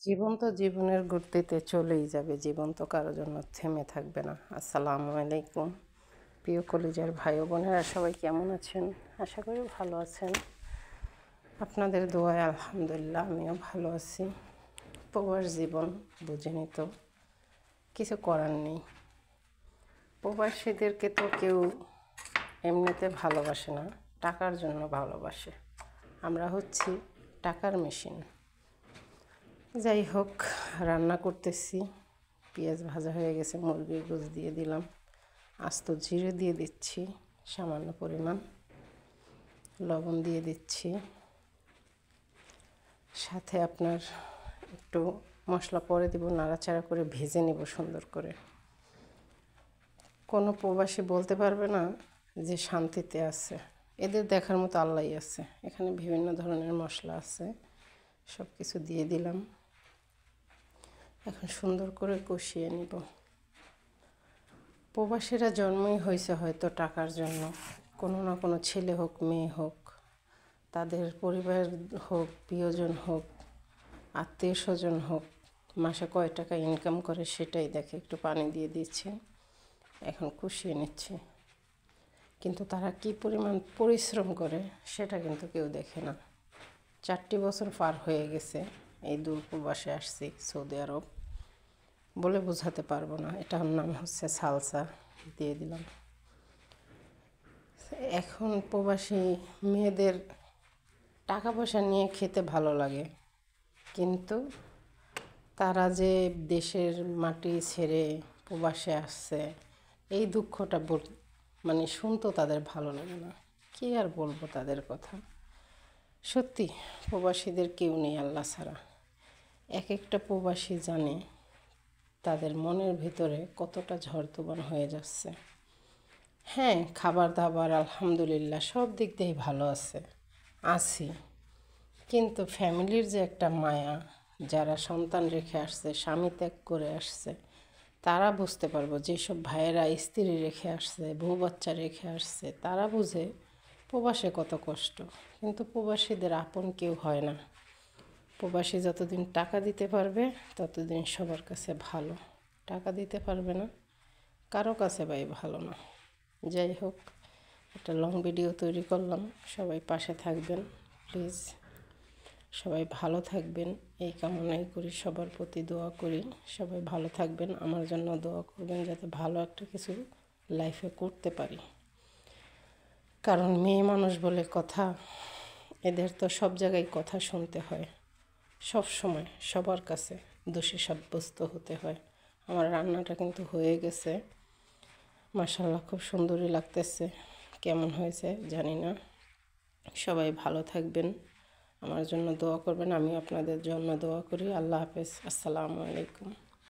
জীবন তো জীবনের গতিতে চলেই যাবে, জীবন তো কারোর জন্য থেমে থাকবে না। আসসালামু আলাইকুম প্রিয় কলিজার ভাই ও বোনেরা, সবাই কেমন আছেন? আশা করি ভালো আছেন। আপনাদের দোয়ায় আলহামদুলিল্লাহ আমিও ভালো আছি। প্রবাস জীবন বুঝেনি তো, কিছু করার নেই। প্রবাসীদেরকে তো কেউ এমনিতে ভালোবাসে না, টাকার জন্য ভালোবাসে। আমরা হচ্ছি টাকার মেশিন। যাই হোক, রান্না করতেছি। পেঁয়াজ ভাজা হয়ে গেছে, মুরগির গোশ দিয়ে দিলাম, আস্ত জিরে দিয়ে দিচ্ছি, সামান্য পরিমাণ লবণ দিয়ে দিচ্ছি, সাথে আপনার একটু মশলা পরে দিব, নাড়াচাড়া করে ভেজে নেব সুন্দর করে। কোনো প্রবাসী বলতে পারবে না যে শান্তিতে আছে, এদের দেখার মতো আল্লাহই আছে। এখানে বিভিন্ন ধরনের মশলা আছে, সব কিছু দিয়ে দিলাম। এখন সুন্দর করে কষিয়ে নিব। প্রবাসীরা জন্মই হয়েছে হয়তো টাকার জন্য। কোনো না কোনো ছেলে হোক, মেয়ে হোক, তাদের পরিবার হোক, প্রিয়জন হোক, আত্মীয় স্বজন হোক, মাসে কয় টাকা ইনকাম করে সেটাই দেখে। একটু পানি দিয়ে দিচ্ছে, এখন কষিয়ে নিচ্ছে। কিন্তু তারা কি পরিমাণ পরিশ্রম করে সেটা কিন্তু কেউ দেখে না। 4টি বছর পার হয়ে গেছে এই দূর প্রবাসে আসছি, সৌদি আরব। বলে বোঝাতে পারবো না। এটার নাম হচ্ছে সালসা, দিয়ে দিলাম। এখন প্রবাসী মেয়েদের টাকা পয়সা নিয়ে খেতে ভালো লাগে, কিন্তু তারা যে দেশের মাটি ছেড়ে প্রবাসে আসছে, এই দুঃখটা মানে শুনতেও তাদের ভালো লাগে না। কী আর বলবো তাদের কথা। সত্যি প্রবাসীদের কেউ নেই আল্লাহ ছাড়া। এক একটা প্রবাসী জানে তাদের মনের ভিতরে কতটা ঝড় তুফান হয়ে যাচ্ছে। হ্যাঁ, খাবার দাবার আলহামদুলিল্লাহ সব দিক দিয়েই ভালো আছি, কিন্তু ফ্যামিলির যে একটা মায়া, যারা সন্তান রেখে আসছে, স্বামী ত্যাগ করে আসছে, তারা বুঝতে পারবো। যেসব ভাইয়েরা স্ত্রী রেখে আসছে, বউ বাচ্চা রেখে আসছে, তারা বুঝে প্রবাসে কত কষ্ট। কিন্তু প্রবাসীদের আপন কেউ হয় না। প্রবাসী যতদিন টাকা দিতে পারবে ততদিন সবার কাছে ভালো, টাকা দিতে পারবে না, কারো কাছে ভাই ভালো না। যাই হোক, একটা লং ভিডিও তৈরি করলাম। সবাই পাশে থাকবেন প্লিজ, সবাই ভালো থাকবেন এই কামনাই করি। সবার প্রতি দোয়া করি সবাই ভালো থাকবেন, আমার জন্য দোয়া করবেন যাতে ভালো একটা কিছু লাইফে করতে পারি। কারণ মেয়ে মানুষ বলে কথা, এদের তো সব জায়গায় কথা শুনতে হয়, সব সময় সবার কাছে দোষী সাব্যস্ত হতে হয়। আমার রান্নাটা কিন্তু হয়ে গেছে, মাশাআল্লাহ খুব সুন্দরই লাগতেছে। কেমন হয়েছে জানি না। সবাই ভালো থাকবেন, আমার জন্য দোয়া করবেন, আমি আপনাদের জন্য দোয়া করি। আল্লাহ হাফেজ, আসসালামু আলাইকুম।